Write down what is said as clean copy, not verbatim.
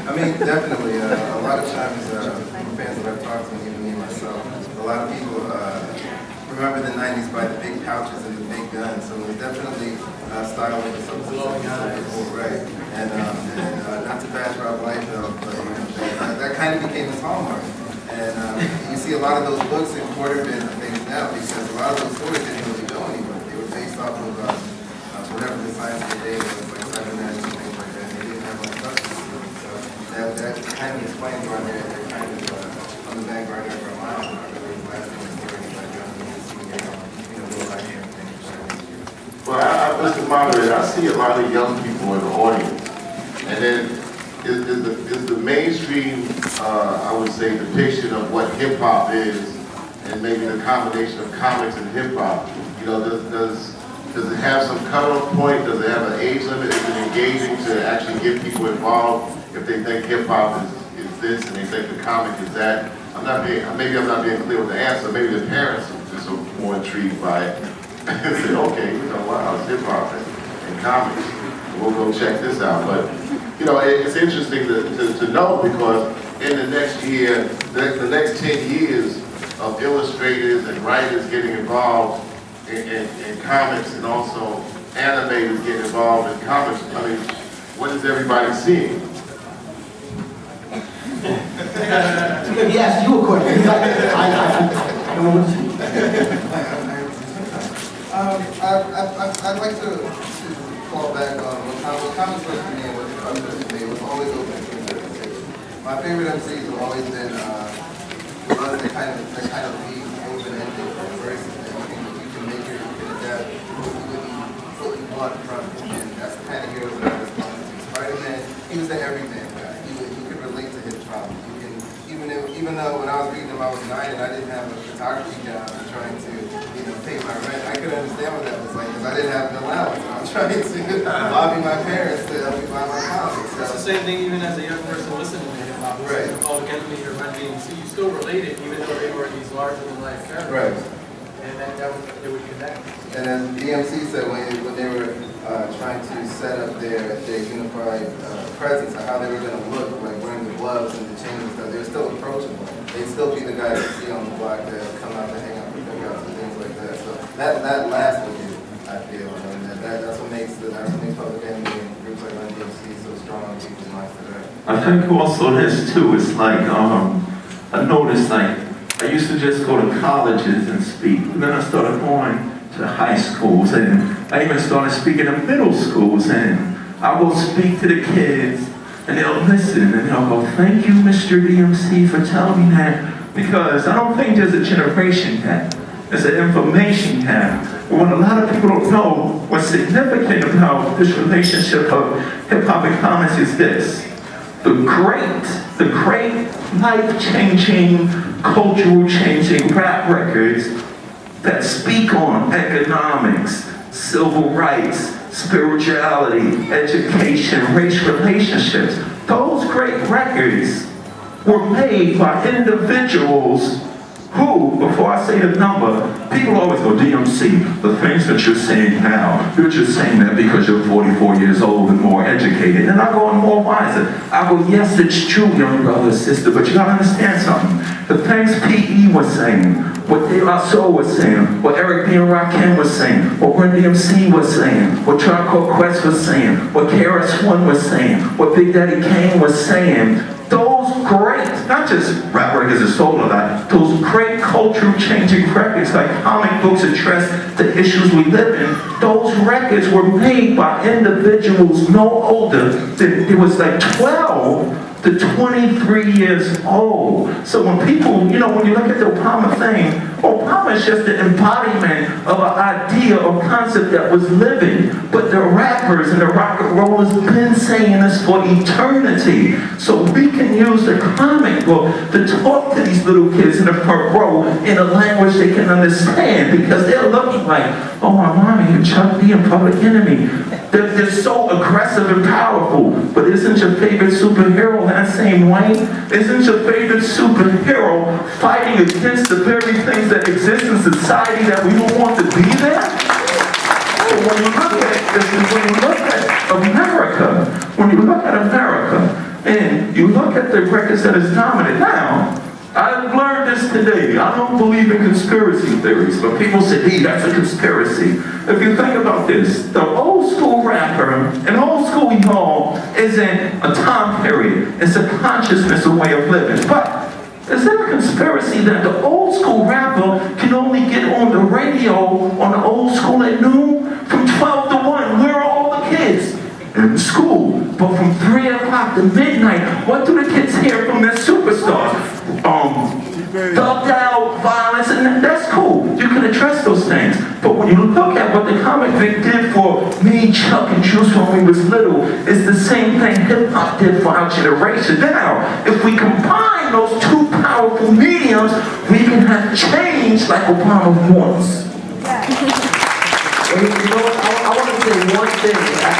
I mean, definitely. A lot of times, fans that I've talked to, even me myself, a lot of people remember the '90s by the big pouches and the big guns. So it was definitely style with the substance, right? And not to bash Rob Liefeld, but that kind of became his hallmark. And you see a lot of those books in quarter bin things now because a lot of those stories didn't really go anywhere. They were based off of whatever the science of the day was, like cybernetics and things like that. They didn't have much substance to them. So that kind of explains why they're kind of on the vanguard of our minds. Lasting stories like real life things. Well, Mr. Moderator, I see a lot of young people in the audience, and then is the mainstream, I would say, depiction of what hip hop is, and maybe the combination of comics and hip hop. You know, does it have some cutoff point? Does it have an age limit? Is it engaging to actually get people involved if they think hip hop is this and they think the comic is that? Maybe I'm not being clear with the answer. Maybe the parents are just more intrigued by it and say, okay, you know, wow, it's hip hop and comics. We'll go check this out. But you know, it's interesting to know because in the next year, the next 10 years of illustrators and writers getting involved in comics and also animators getting involved in comics, I mean, what is everybody seeing? Let me ask you a question. I don't know what to I'd like to fall back on what comics was for me and what the comics was for me. It was always open to interpretation. My favorite MCs have always been the ones that kind of be open-ended versus you can make it, you can adapt what you want from it. And that's the kind of heroes that I was calling to. Spider-Man, he was the everyman guy. You could relate to his problem. Even though when I was reading him I was 9 and I didn't have a photography job and trying to, pay my rent, I could understand what that was like because I didn't have an allowance. I was trying to lobby my parents to help me buy my comics. It's the same thing even as a young person listening to hip-hop. Right. Public Enemy or Run DMC, you still related even though they were these larger-than-life characters. Right. And they would connect. And as DMC said, when they were trying to set up their unified presence and how they were going to look, like wearing the gloves and the chains and stuff, they were still approachable. They'd still be the guys you see on the block that come out to hang out with cookouts and things like that. So that lasts with you, I feel, and that's what makes Public Enemy and groups like Run DMC so strong in people's minds today. I think also this too is like I noticed like I used to just go to colleges and speak, and then I started going to high schools, and I even started speaking in middle schools, and I will speak to the kids, and they'll listen, and they'll go, thank you, Mr. DMC, for telling me that, because I don't think there's a generation gap, there's an information gap. But what a lot of people don't know, what's significant about this relationship of hip-hop and comics is this. The great life-changing, cultural-changing rap records that speak on economics, civil rights, spirituality, education, race relationships. Those great records were made by individuals who, before I say the number, people always go, DMC, the things that you're saying now, you're just saying that because you're 44 years old and more educated. And I go, I'm more wiser. I go, yes, it's true, young brother, sister, but you gotta understand something. The things P.E. was saying, what De La Soul was saying, what Eric B. and Rakim was saying, what Run DMC was saying, what Tribe Called Quest was saying, what KRS-One was saying, what Big Daddy Kane was saying, those great, not just rap records and soul or that, those great cultural changing records like comic books address the issues we live in, those records were made by individuals no older than, it was like 12 to 23 years old. So when people, when you look at the Obama thing, Obama is just the embodiment of an idea or concept that was living. But the rappers and the rock and rollers have been saying this for eternity. So we can use the comic book to talk to these little kids in the front row in a language they can understand because they're looking like, oh, my mommy and Chuck D and Public Enemy. They're so aggressive and powerful. But isn't your favorite superhero that same way? Isn't your favorite superhero fighting against the very things that exist in society that we don't want to be there? So when you look at America, and you look at the records that is dominant. Now, I've learned this today. I don't believe in conspiracy theories, but people say, hey, that's a conspiracy. If you think about this, the old school rapper and old school y'all isn't a time period. It's a consciousness, a way of living. But is there a conspiracy that the old school rapper can only get on the radio on the old school at noon from 12 to 1? Where are all the kids? In school. But from 3 o'clock to midnight, what do the kids hear from their superstars? Thugged out, violence, and that's cool. You can address those things. But when you look at what the comic Vic did for me, Chuck, and Juice when we was little, it's the same thing hip-hop did for our generation. Now, if we combine those two powerful mediums, we can have change like Obama wants. You know what? I want to say one thing.